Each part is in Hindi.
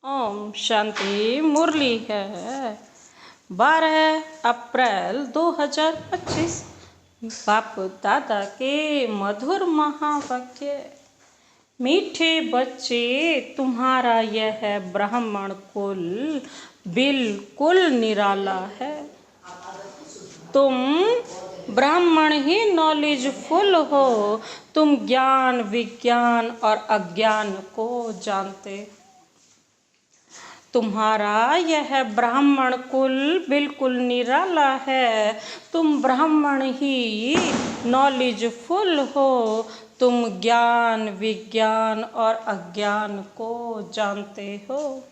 ओम शांति। मुरली है 12 अप्रैल 2025। बाप दादा के मधुर महावाक्य। मीठे बच्चे, तुम्हारा यह ब्राह्मण कुल बिल्कुल निराला है। तुम ब्राह्मण ही नॉलेजफुल हो। तुम ज्ञान, विज्ञान और अज्ञान को जानते हो। तुम्हारा यह ब्राह्मण कुल बिल्कुल निराला है। तुम ब्राह्मण ही नॉलेजफुल हो। तुम ज्ञान, विज्ञान और अज्ञान को जानते हो।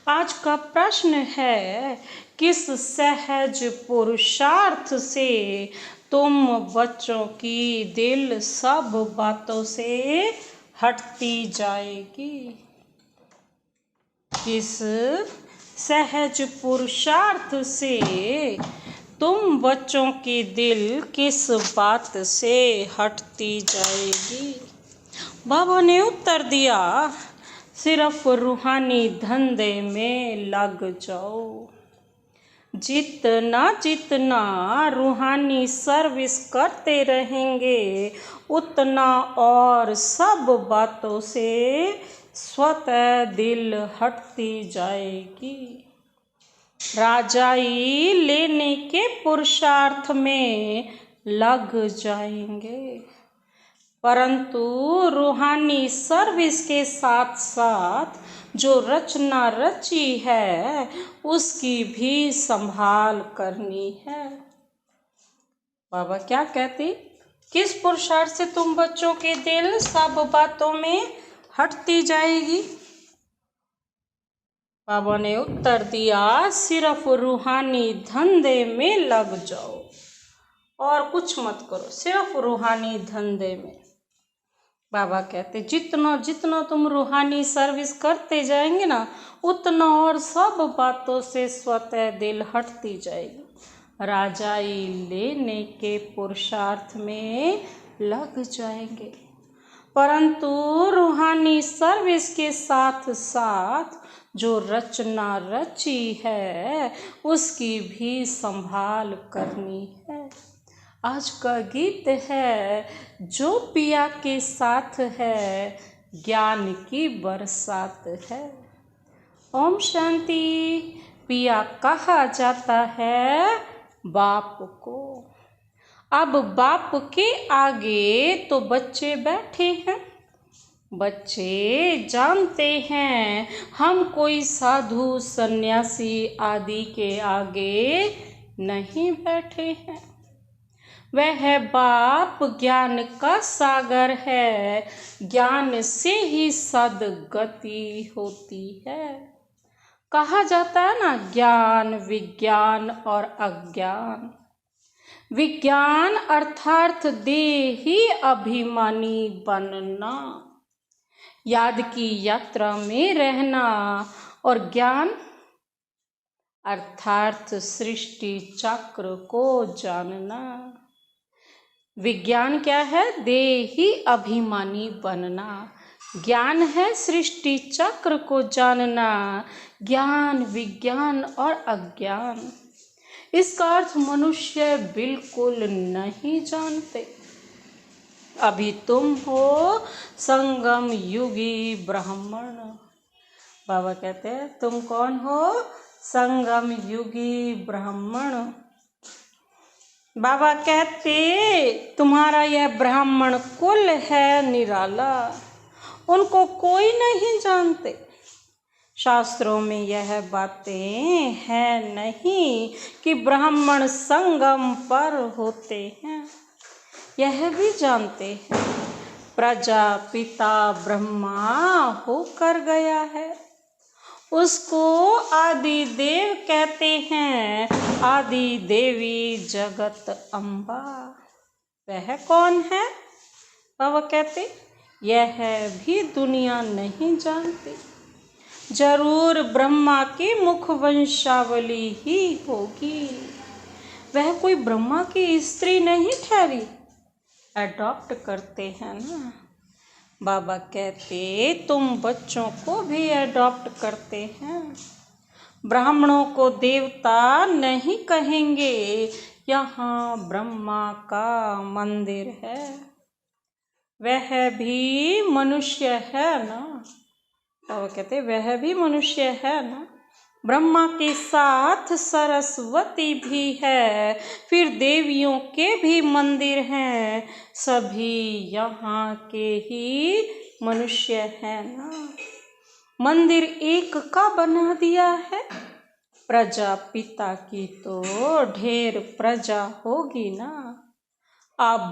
आज का प्रश्न है, किस सहज पुरुषार्थ से तुम बच्चों की दिल सब बातों से हटती जाएगी? किस सहज पुरुषार्थ से तुम बच्चों की दिल किस बात से हटती जाएगी? बाबा ने उत्तर दिया, सिर्फ रूहानी धंधे में लग जाओ। जितना जितना रूहानी सर्विस करते रहेंगे, उतना और सब बातों से स्वतः दिल हटती जाएगी। राजाई लेने के पुरुषार्थ में लग जाएंगे, परंतु रूहानी सर्विस के साथ साथ जो रचना रची है उसकी भी संभाल करनी है। बाबा क्या कहती, किस पुरुषार्थ से तुम बच्चों के दिल सब बातों में हटती जाएगी? बाबा ने उत्तर दिया, सिर्फ रूहानी धंधे में लग जाओ और कुछ मत करो, सिर्फ रूहानी धंधे में। बाबा कहते, जितना जितना तुम रूहानी सर्विस करते जाएंगे ना, उतना और सब बातों से स्वतः दिल हटती जाएगी। राजाई लेने के पुरुषार्थ में लग जाएंगे, परंतु रूहानी सर्विस के साथ साथ जो रचना रची है उसकी भी संभाल करनी है। आज का गीत है, जो पिया के साथ है ज्ञान की बरसात है। ओम शांति। पिया कहा जाता है बाप को। अब बाप के आगे तो बच्चे बैठे हैं। बच्चे जानते हैं हम कोई साधु सन्यासी आदि के आगे नहीं बैठे हैं। वह बाप ज्ञान का सागर है। ज्ञान से ही सद्गति होती है। कहा जाता है ना, ज्ञान, विज्ञान और अज्ञान। विज्ञान अर्थात देही अभिमानी बनना, याद की यात्रा में रहना, और ज्ञान अर्थात सृष्टि चक्र को जानना। विज्ञान क्या है? देही अभिमानी बनना। ज्ञान है सृष्टि चक्र को जानना। ज्ञान, विज्ञान और अज्ञान, इसका अर्थ मनुष्य बिल्कुल नहीं जानते। अभी तुम हो संगम युगी ब्राह्मण। बाबा कहते हैं, तुम कौन हो? संगम युगी ब्राह्मण। बाबा कहते, तुम्हारा यह ब्राह्मण कुल है निराला, उनको कोई नहीं जानते। शास्त्रों में यह बातें हैं नहीं कि ब्राह्मण संगम पर होते हैं। यह भी जानते हैं प्रजापिता ब्रह्मा होकर गया है, उसको आदि देव कहते हैं। आदि देवी जगत अम्बा, वह कौन है? बाबा कहते, यह भी दुनिया नहीं जानती। जरूर ब्रह्मा की मुख वंशावली ही होगी। वह कोई ब्रह्मा की स्त्री नहीं ठहरी। अडॉप्ट करते हैं ना। बाबा कहते तुम बच्चों को भी अडॉप्ट करते हैं। ब्राह्मणों को देवता नहीं कहेंगे, यहाँ ब्रह्मा का मंदिर है। वह भी मनुष्य है ना। बाबा कहते वह भी मनुष्य है ना। ब्रह्मा के साथ सरस्वती भी है, फिर देवियों के भी मंदिर हैं, सभी यहाँ के ही मनुष्य है ना। मंदिर एक का बना दिया है, प्रजापिता की तो ढेर प्रजा होगी ना। अब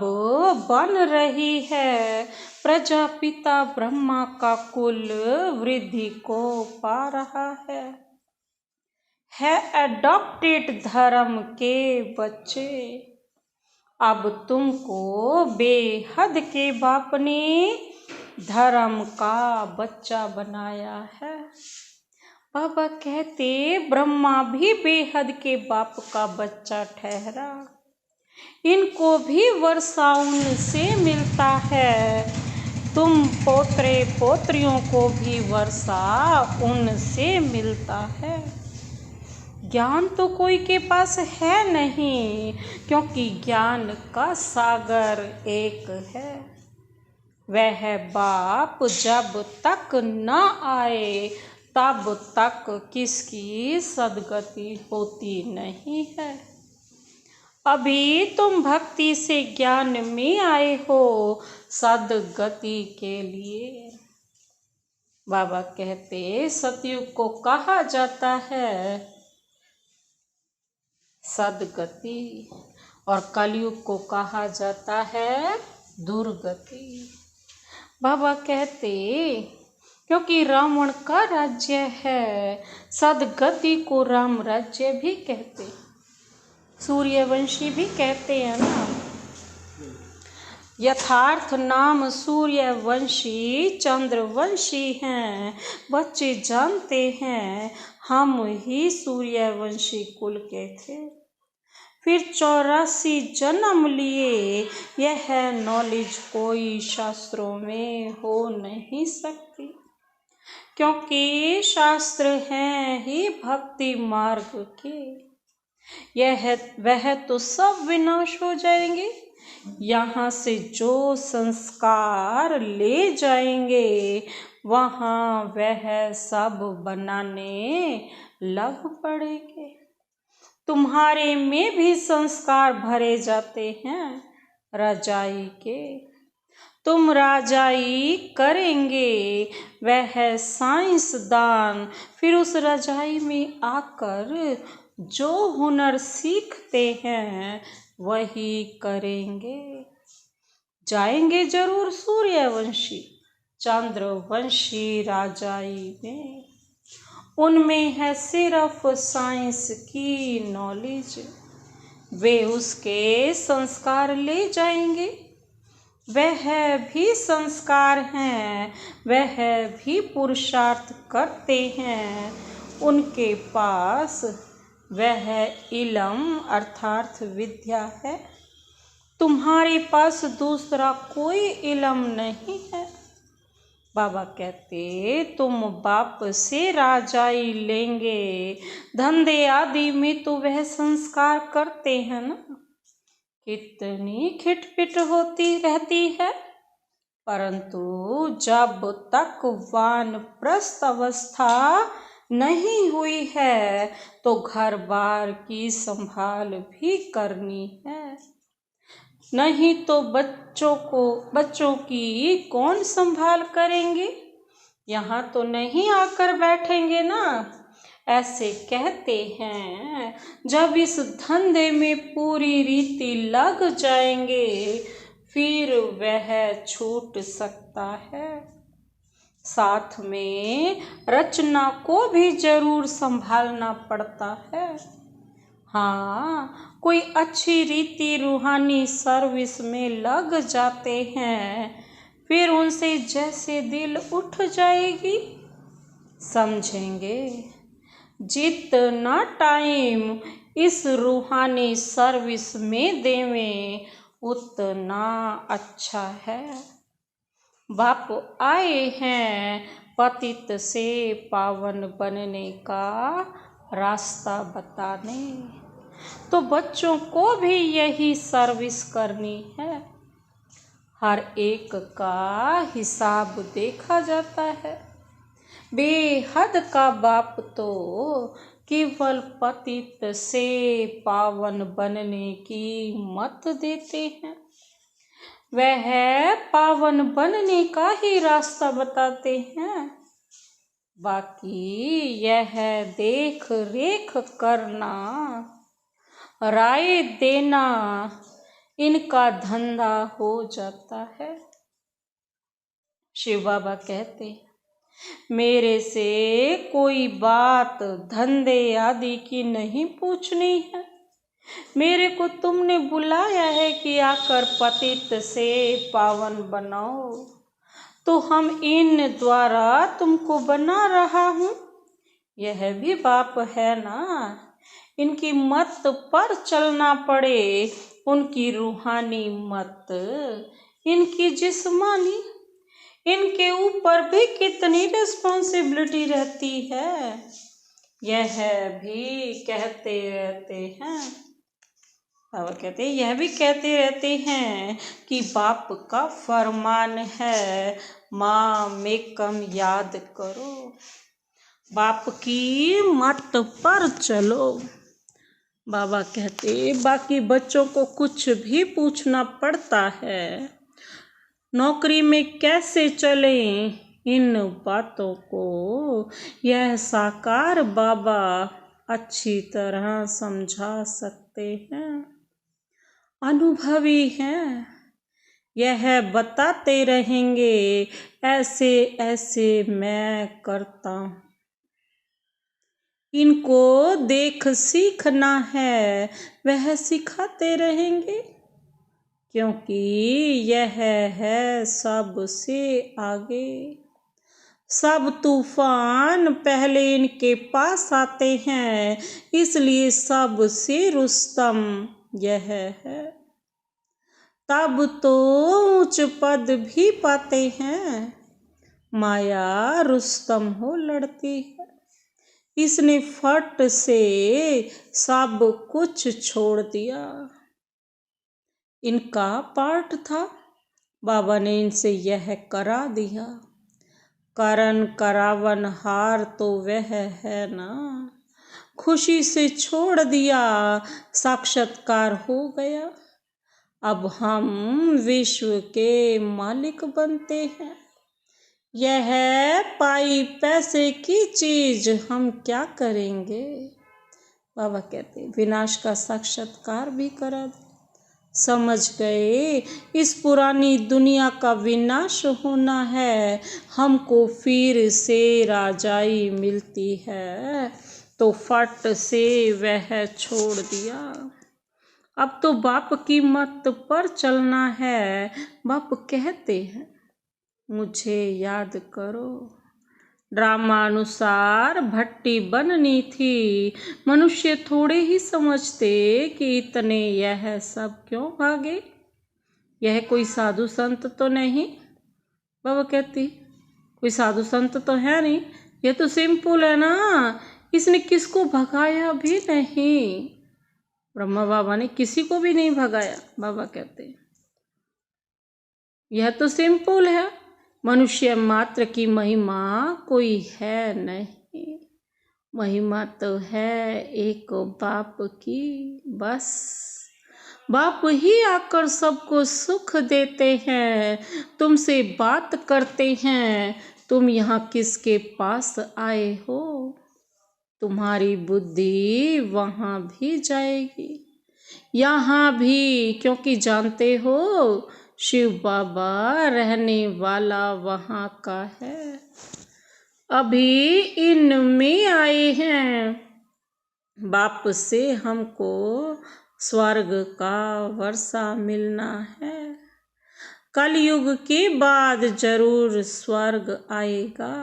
बन रही है प्रजापिता ब्रह्मा का कुल वृद्धि को पा रहा है एडॉप्टेड धर्म के बच्चे। अब तुमको बेहद के बाप ने धर्म का बच्चा बनाया है। बाबा कहते ब्रह्मा भी बेहद के बाप का बच्चा ठहरा। इनको भी वर्षा उनसे मिलता है, तुम पोत्रे पोत्रियों को भी वर्षा उनसे मिलता है। ज्ञान तो कोई के पास है नहीं, क्योंकि ज्ञान का सागर एक है। वह बाप जब तक न आए तब तक किसकी सदगति होती नहीं है। अभी तुम भक्ति से ज्ञान में आए हो सदगति के लिए। बाबा कहते सतयुग को कहा जाता है सदगति और कलयुग को कहा जाता है दुर्गति। बाबा कहते क्योंकि रावण का राज्य है, सदगति को राम राज्य भी कहते, सूर्यवंशी भी कहते हैं ना। यथार्थ नाम सूर्यवंशी चंद्रवंशी हैं, बच्चे जानते हैं हम ही सूर्यवंशी कुल के थे। फिर 84 जन्म लिए, यह नॉलेज कोई शास्त्रों में हो नहीं सकती, क्योंकि शास्त्र हैं ही भक्ति मार्ग के। वह तो सब विनाश हो जाएंगे, यहाँ से जो संस्कार ले जाएंगे वहाँ वह सब बनाने लग पड़ेंगे। तुम्हारे में भी संस्कार भरे जाते हैं राजाई के, तुम राजाई करेंगे, वह साइंसदान फिर उस राजाई में आकर जो हुनर सीखते हैं वही करेंगे। जाएंगे जरूर सूर्यवंशी चंद्रवंशी राजाई में, उनमें है सिर्फ साइंस की नॉलेज। वे उसके संस्कार ले जाएंगे, वह भी संस्कार हैं, वह भी पुरुषार्थ करते हैं, उनके पास वह इल्म अर्थात विद्या है। तुम्हारे पास दूसरा कोई इल्म नहीं है। बाबा कहते तुम बाप से राजाई लेंगे, धंधे आदि में तो वह संस्कार करते हैं ना। कितनी खिटपिट होती रहती है, परंतु जब तक वानप्रस्थ अवस्था नहीं हुई है तो घर बार की संभाल भी करनी है, नहीं तो बच्चों की कौन संभाल करेंगे। यहाँ तो नहीं आकर बैठेंगे ना। ऐसे कहते हैं जब इस धंधे में पूरी रीति लग जाएंगे फिर वह छूट सकता है। साथ में रचना को भी जरूर संभालना पड़ता है। हाँ, कोई अच्छी रीति रूहानी सर्विस में लग जाते हैं, फिर उनसे जैसे दिल उठ जाएगी। समझेंगे जितना टाइम इस रूहानी सर्विस में देवें उतना अच्छा है। बाप आए हैं पतित से पावन बनने का रास्ता बताने। तो बच्चों को भी यही सर्विस करनी है। हर एक का हिसाब देखा जाता है। बेहद का बाप तो केवल पतित से पावन बनने की मत देते हैं। वह पावन बनने का ही रास्ता बताते हैं। बाकी यह देख रेख करना, राय देना इनका धंधा हो जाता है। शिव बाबा कहते, मेरे से कोई बात धंधे आदि की नहीं पूछनी है। मेरे को तुमने बुलाया है कि आकर पतित से पावन बनाओ, तो हम इन द्वारा तुमको बना रहा हूँ। यह भी बाप है ना। इनकी मत पर चलना पड़े, उनकी रूहानी मत, इनकी जिस्मानी, इनके ऊपर भी कितनी रिस्पॉन्सिबिलिटी रहती है। यह भी कहते रहते हैं, बाबा कहते हैं, यह भी कहते रहते हैं कि बाप का फरमान है, माँ में कम याद करो, बाप की मत पर चलो। बाबा कहते बाकी बच्चों को कुछ भी पूछना पड़ता है, नौकरी में कैसे चलें, इन बातों को यह साकार बाबा अच्छी तरह समझा सकते हैं। अनुभवी हैं, यह बताते रहेंगे, ऐसे ऐसे मैं करता हूँ। इनको देख सीखना है, वह सिखाते रहेंगे, क्योंकि यह है सबसे आगे। सब तूफान पहले इनके पास आते हैं, इसलिए सबसे रुस्तम यह है। तब तो ऊंच पद भी पाते हैं, माया रुस्तम हो लड़ती है। इसने फट से सब कुछ छोड़ दिया। इनका पार्ट था, बाबा ने इनसे यह करा दिया। करन करावन हार तो वह है ना। खुशी से छोड़ दिया, साक्षात्कार हो गया। अब हम विश्व के मालिक बनते हैं। यह पाई पैसे की चीज हम क्या करेंगे। बाबा कहते विनाश का साक्षात्कार भी करा दे। समझ गए इस पुरानी दुनिया का विनाश होना है, हमको फिर से राजाई मिलती है, तो फट से वह छोड़ दिया। अब तो बाप की मत पर चलना है। बाप कहते हैं मुझे याद करो। ड्रामा अनुसार भट्टी बननी थी, मनुष्य थोड़े ही समझते कि इतने यह सब क्यों भागे। यह कोई साधु संत तो नहीं। बाबा कहती कोई साधु संत तो है नहीं, यह तो सिंपल है ना, इसने किसको भगाया भी नहीं। ब्रह्मा बाबा ने किसी को भी नहीं भगाया। बाबा कहते यह तो सिंपल है, मनुष्य मात्र की महिमा कोई है नहीं। महिमा तो है एक बाप की, बस बाप ही आकर सबको सुख देते हैं, तुमसे बात करते हैं। तुम यहाँ किसके पास आए हो, तुम्हारी बुद्धि वहाँ भी जाएगी, यहाँ भी, क्योंकि जानते हो शिव बाबा रहने वाला वहाँ का है। अभी इनमें आए हैं, बाप से हमको स्वर्ग का वर्षा मिलना है। कलयुग के बाद जरूर स्वर्ग आएगा।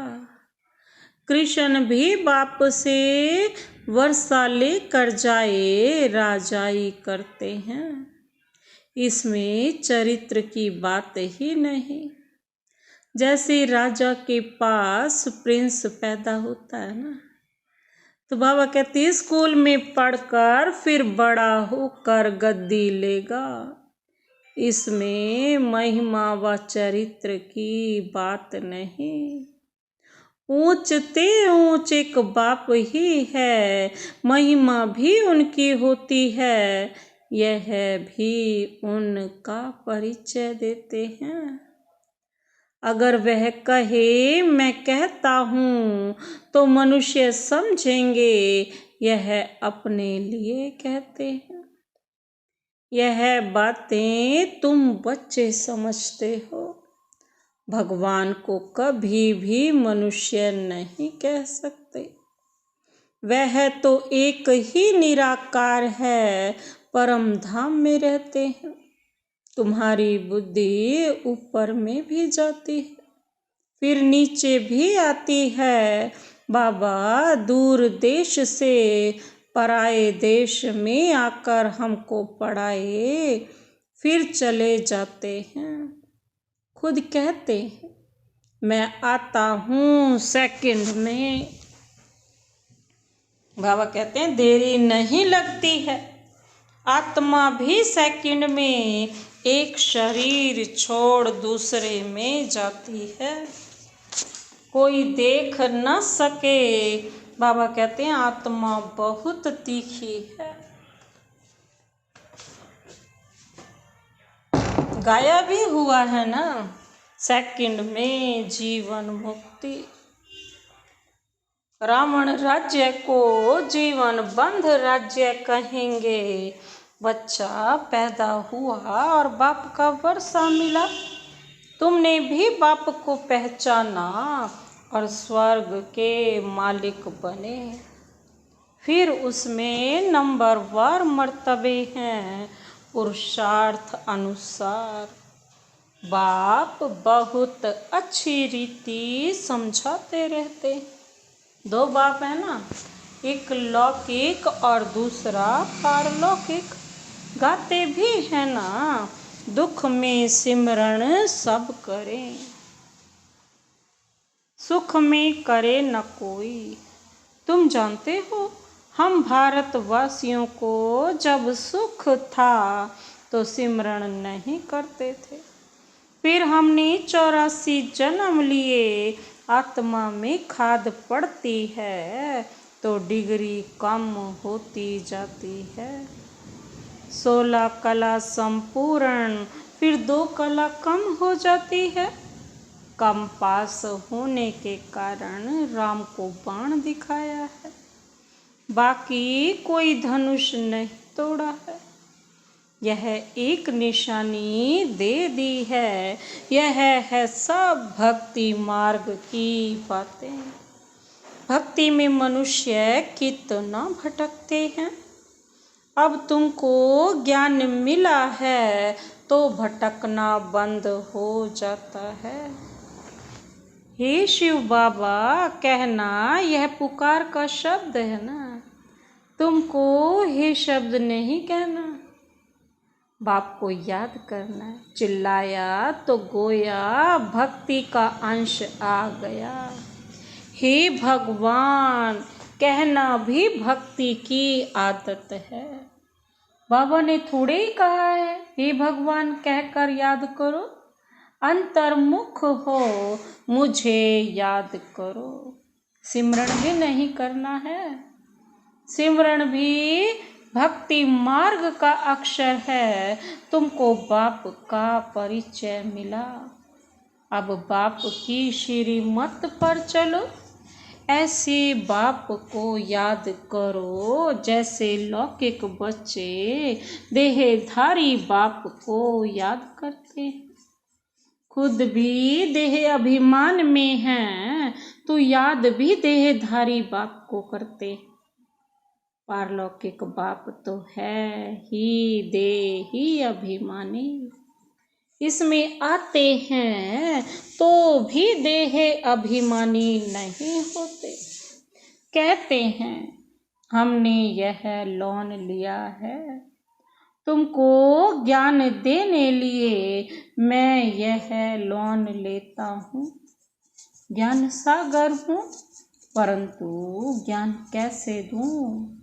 कृष्ण भी बाप से वर्षा लेकर जाए राजाई करते हैं। इसमें चरित्र की बात ही नहीं। जैसे राजा के पास प्रिंस पैदा होता है ना, तो बाबा कहते हैं स्कूल में पढ़कर फिर बड़ा होकर गद्दी लेगा। इसमें महिमा व चरित्र की बात नहीं। ऊंचते ऊंच एक बाप ही है, महिमा भी उनकी होती है, यह भी उनका परिचय देते हैं। अगर वह कहे मैं कहता हूँ तो मनुष्य समझेंगे यह अपने लिए कहते हैं। यह बातें तुम बच्चे समझते हो, भगवान को कभी भी मनुष्य नहीं कह सकते। वह तो एक ही निराकार है, परम धाम में रहते हैं। तुम्हारी बुद्धि ऊपर में भी जाती है, फिर नीचे भी आती है। बाबा दूर देश से पराए देश में आकर हमको पढ़ाए, फिर चले जाते हैं। खुद कहते हैं मैं आता हूँ सेकंड में। बाबा कहते हैं देरी नहीं लगती है, आत्मा भी सेकंड में एक शरीर छोड़ दूसरे में जाती है, कोई देख न सके। बाबा कहते हैं आत्मा बहुत तीखी है। गाया भी हुआ है ना, सेकंड में जीवन मुक्ति। रावण राज्य को जीवन बंध राज्य कहेंगे। बच्चा पैदा हुआ और बाप का वर्षा मिला, तुमने भी बाप को पहचाना और स्वर्ग के मालिक बने। फिर उसमें नंबरवार मर्तबे हैं पुरुषार्थ अनुसार। बाप बहुत अच्छी रीति समझाते रहते। दो बाप है ना, एक लौकिक और दूसरा पारलौकिक। गाते भी है ना, दुख में सिमरण सब करें, सुख में करे न कोई। तुम जानते हो हम भारतवासियों को जब सुख था तो सिमरण नहीं करते थे, फिर हमने 84 जन्म लिए। आत्मा में खाद पड़ती है तो डिग्री कम होती जाती है। 16 कला संपूर्ण, फिर 2 कला कम हो जाती है। कम पास होने के कारण राम को बाण दिखाया है, बाकी कोई धनुष नहीं तोड़ा है। यह एक निशानी दे दी है, यह है सब भक्ति मार्ग की बातें। भक्ति में मनुष्य कितना भटकते हैं। अब तुमको ज्ञान मिला है तो भटकना बंद हो जाता है। हे शिव बाबा कहना यह पुकार का शब्द है ना, तुमको हे शब्द नहीं कहना। बाप को याद करना है। चिल्लाया तो गोया भक्ति का अंश आ गया। हे भगवान कहना भी भक्ति की आदत है। बाबा ने थोड़े ही कहा है हे भगवान कहकर याद करो, अंतर्मुख हो मुझे याद करो। सिमरण भी नहीं करना है, सिमरण भी भक्ति मार्ग का अक्षर है। तुमको बाप का परिचय मिला, अब बाप की श्रीमत पर चलो। ऐसे बाप को याद करो जैसे लौकिक बच्चे देहधारी बाप को याद करते हैं। खुद भी देह अभिमान में हैं तो याद भी देहधारी बाप को करते। पारलौकिक बाप तो है ही देही अभिमानी, इसमें आते हैं तो भी देह अभिमानी नहीं होते। कहते हैं हमने यह लोन लिया है, तुमको ज्ञान देने लिए मैं यह लोन लेता हूँ। ज्ञान सागर हूँ, परंतु ज्ञान कैसे दूँ?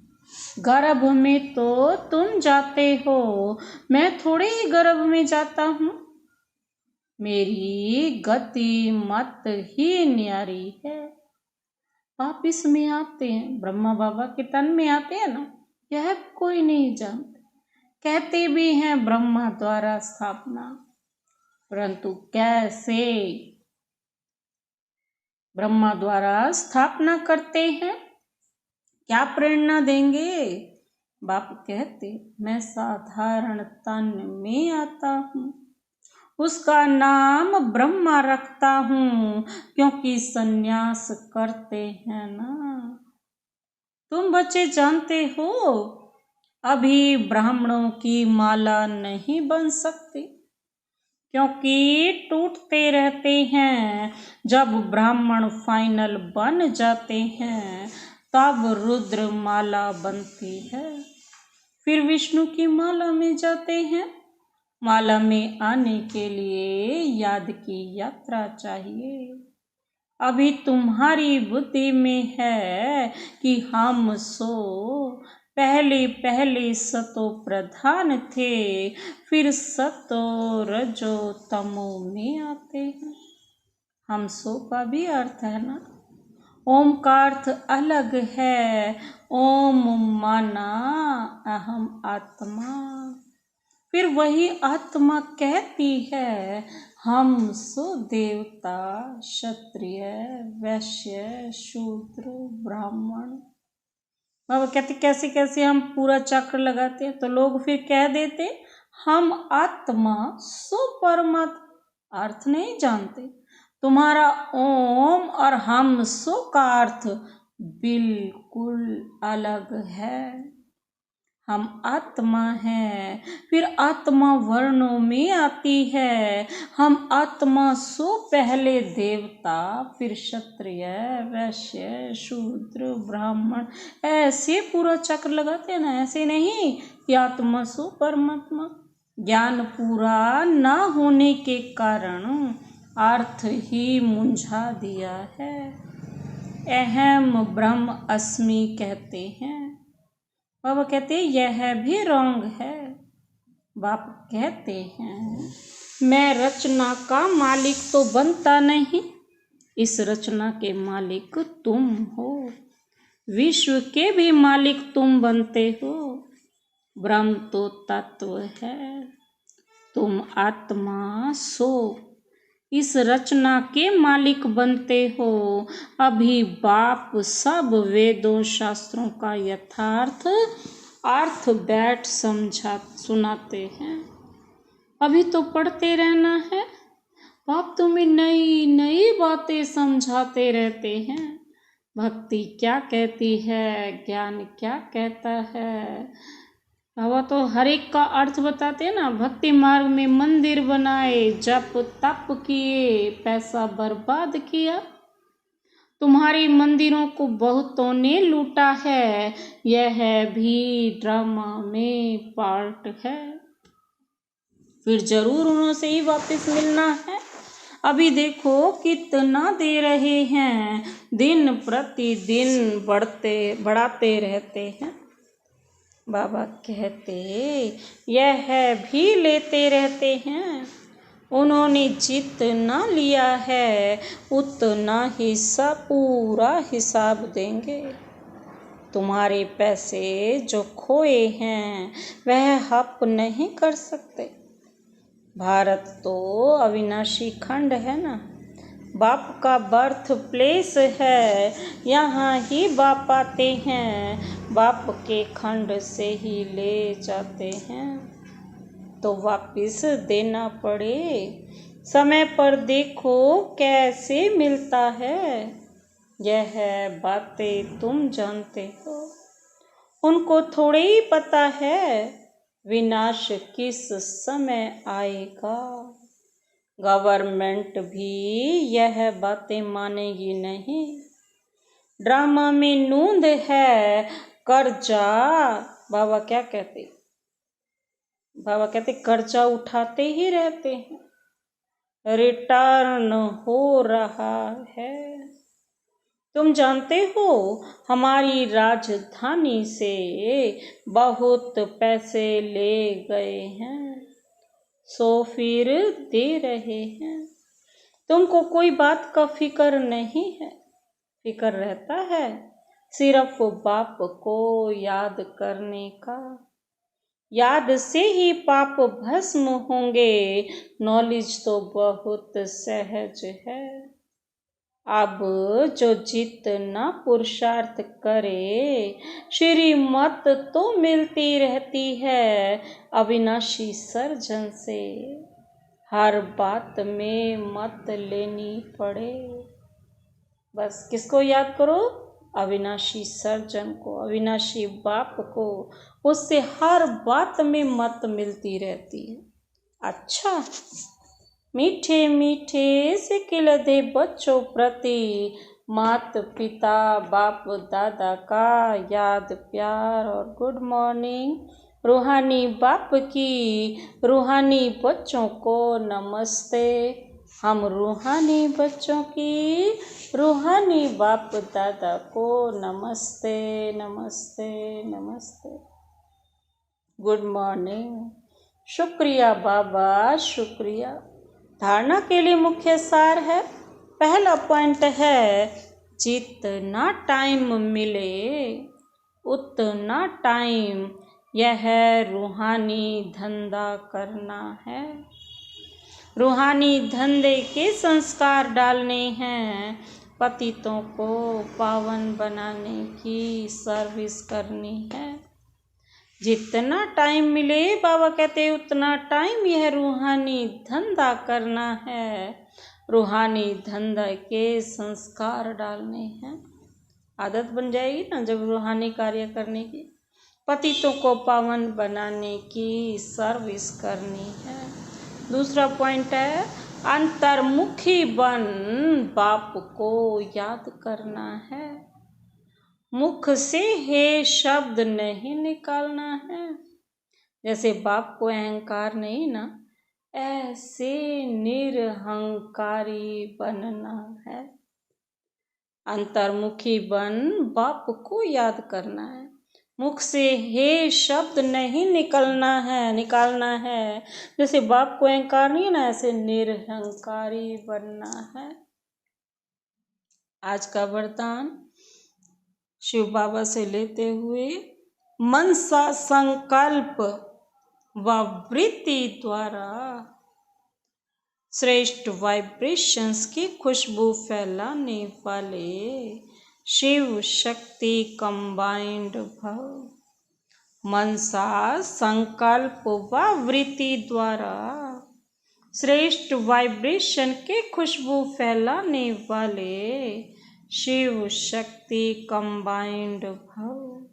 गर्भ में तो तुम जाते हो, मैं थोड़े ही गर्भ में जाता हूँ। मेरी गति मत ही न्यारी है। आप इसमें आते हैं, ब्रह्मा बाबा के तन में आते हैं ना, यह कोई नहीं जानते। कहते भी हैं ब्रह्मा द्वारा स्थापना, परंतु कैसे ब्रह्मा द्वारा स्थापना करते हैं, क्या प्रेरणा देंगे? बाप कहते मैं साधारण तन में आता हूँ, उसका नाम ब्रह्मा रखता हूँ, क्योंकि सन्यास करते हैं ना। तुम बच्चे जानते हो, अभी ब्राह्मणों की माला नहीं बन सकती, क्योंकि टूटते रहते हैं। जब ब्राह्मण फाइनल बन जाते हैं तब रुद्र माला बनती है, फिर विष्णु की माला में जाते हैं। माला में आने के लिए याद की यात्रा चाहिए। अभी तुम्हारी बुद्धि में है कि हम पहले सतो प्रधान थे, फिर सतो रजो तमो में आते हैं। हम सो का भी अर्थ है ना, ओम का अर्थ अलग है। ओम माना अहम आत्मा, फिर वही आत्मा कहती है हम सो देवता, क्षत्रिय, वैश्य, शूद्र, ब्राह्मण। बाबा कहते कैसे कैसे हम पूरा चक्र लगाते हैं, तो लोग फिर कह देते हम आत्मा सो परमात्मा। अर्थ नहीं जानते। तुम्हारा ओम और हम सो का अर्थ बिल्कुल अलग है। हम आत्मा हैं, फिर आत्मा वर्णों में आती है। हम आत्मा सो पहले देवता, फिर क्षत्रिय, वैश्य, शूद्र, ब्राह्मण, ऐसे पूरा चक्र लगाते हैं ना। ऐसे नहीं कि आत्मा सो परमात्मा। ज्ञान पूरा ना होने के कारण अर्थ ही मुंझा दिया है। अहम ब्रह्म अस्मि कहते हैं। बाबा कहते यह भी रॉन्ग है। बाप कहते हैं मैं रचना का मालिक तो बनता नहीं, इस रचना के मालिक तुम हो। विश्व के भी मालिक तुम बनते हो। ब्रह्म तो तत्व है, तुम आत्मा सो इस रचना के मालिक बनते हो। अभी बाप सब वेदों शास्त्रों का यथार्थ अर्थ बैठ समझा सुनाते हैं। अभी तो पढ़ते रहना है। बाप तुम्हें नई नई बातें समझाते रहते हैं। भक्ति क्या कहती है, ज्ञान क्या कहता है। बाबा तो हर एक का अर्थ बताते हैं ना। भक्ति मार्ग में मंदिर बनाए, जप तप किए, पैसा बर्बाद किया। तुम्हारी मंदिरों को बहुतों ने लूटा है, यह भी ड्रामा में पार्ट है। फिर जरूर उन्होंने ही वापस मिलना है। अभी देखो कितना दे रहे हैं, दिन प्रतिदिन बढ़ाते रहते हैं। बाबा कहते यह भी लेते रहते हैं। उन्होंने जितना लिया है उतना ही पूरा हिसाब देंगे। तुम्हारे पैसे जो खोए हैं वह हप नहीं कर सकते। भारत तो अविनाशी खंड है ना, बाप का बर्थ प्लेस है। यहाँ ही बाप आते हैं, बाप के खंड से ही ले जाते हैं। तो वापिस देना पड़े। समय पर देखो कैसे मिलता है। यह बातें तुम जानते हो, उनको थोड़े ही पता है विनाश किस समय आएगा। गवर्नमेंट भी यह बातें मानेगी नहीं। ड्रामा में नूंद है कर्जा। बाबा क्या कहते बाबा कहते कर्जा उठाते ही रहते हैं, रिटर्न हो रहा है। तुम जानते हो हमारी राजधानी से बहुत पैसे ले गए हैं, सो फिर दे रहे हैं। तुमको कोई बात का फिक्र नहीं है, फिक्र रहता है सिर्फ बाप को याद करने का। याद से ही पाप भस्म होंगे, नॉलेज तो बहुत सहज है। अब जो जितना पुरुषार्थ करे, श्रीमत तो मिलती रहती है अविनाशी सर्जन से। हर बात में मत लेनी पड़े। बस किसको याद करो? अविनाशी सर्जन को, अविनाशी बाप को। उससे हर बात में मत मिलती रहती है। अच्छा, मीठे मीठे से खिलते बच्चों प्रति मात पिता बाप दादा का याद प्यार और गुड मॉर्निंग। रूहानी बाप की रूहानी बच्चों को नमस्ते। हम रूहानी बच्चों की रूहानी बाप दादा को नमस्ते नमस्ते नमस्ते। Good morning. शुक्रिया बाबा, शुक्रिया। धारणा के लिए मुख्य सार है, पहला पॉइंट है जितना टाइम मिले उतना टाइम यह रूहानी धंधा करना है। रूहानी धंधे के संस्कार डालने हैं, पतितों को पावन बनाने की सर्विस करनी है। जितना टाइम मिले, बाबा कहते हैं उतना टाइम यह रूहानी धंधा करना है। रूहानी धंधा के संस्कार डालने हैं। आदत बन जाएगी ना जब रूहानी कार्य करने की। पतितों को पावन बनाने की सर्विस करनी है। दूसरा पॉइंट है अंतर्मुखी बन बाप को याद करना है। मुख से हे शब्द नहीं निकालना है। जैसे बाप को अहंकार नहीं ना, ऐसे निरहंकारी बनना है। अंतर्मुखी बन बाप को याद करना है। मुख से हे शब्द नहीं निकालना है। जैसे बाप को अहंकार नहीं ना, ऐसे निरहंकारी बनना है। आज का वरदान शिव बाबा से लेते हुए, मनसा संकल्प व वृत्ति द्वारा श्रेष्ठ वाइब्रेशंस की खुशबू फैलाने वाले शिव शक्ति कंबाइंड भव। मनसा संकल्प व वृत्ति द्वारा श्रेष्ठ वाइब्रेशन के खुशबू फैलाने वाले शिव शक्ति कंबाइंड भव।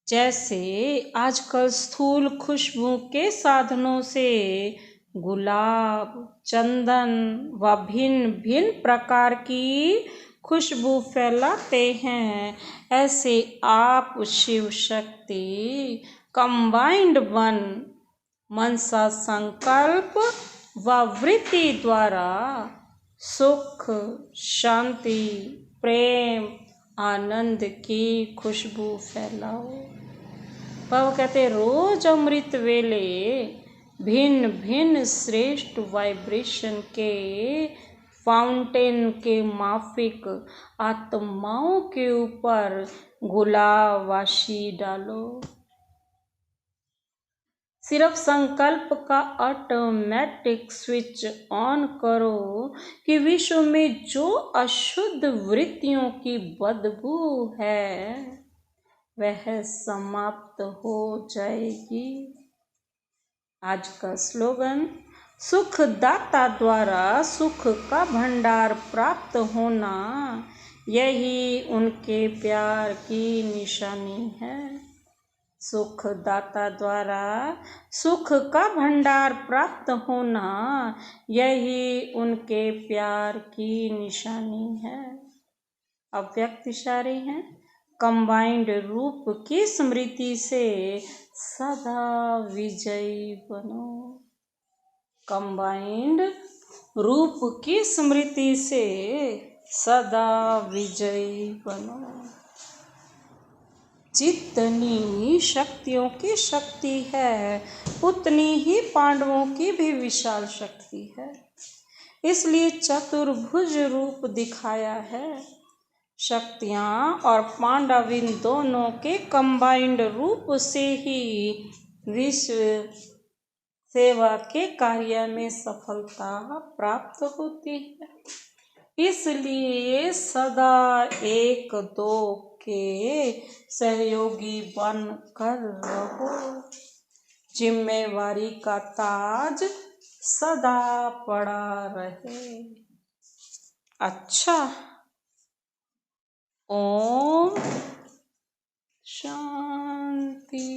जैसे आजकल स्थूल खुशबू के साधनों से गुलाब, चंदन व भिन्न भिन्न प्रकार की खुशबू फैलाते हैं, ऐसे आप शिव शक्ति कंबाइंड वन मनसा संकल्प व वृत्ति द्वारा सुख, शांति, प्रेम, आनंद की खुशबू फैलाओ। बाबा कहते रोज अमृत वेले भिन्न भिन्न श्रेष्ठ वाइब्रेशन के फाउंटेन के माफिक आत्माओं के ऊपर गुलावाशी डालो। सिर्फ संकल्प का ऑटोमेटिक स्विच ऑन करो कि विश्व में जो अशुद्ध वृत्तियों की बदबू है वह समाप्त हो जाएगी। आज का स्लोगन, सुख दाता द्वारा सुख का भंडार प्राप्त होना यही उनके प्यार की निशानी है। सुख दाता द्वारा सुख का भंडार प्राप्त होना यही उनके प्यार की निशानी है। अव्यक्त इशारे हैं, कंबाइंड रूप की स्मृति से सदा विजयी बनो। कंबाइंड रूप की स्मृति से सदा विजयी बनो। जितनी शक्तियों की शक्ति है उतनी ही पांडवों की भी विशाल शक्ति है, इसलिए चतुर्भुज रूप दिखाया है। शक्तियाँ और पांडव इन दोनों के कंबाइंड रूप से ही विश्व सेवा के कार्य में सफलता प्राप्त होती है। इसलिए सदा एक दो के सहयोगी बन कर रहो। जिम्मेवारी का ताज सदा पड़ा रहे। अच्छा, ओम शांति।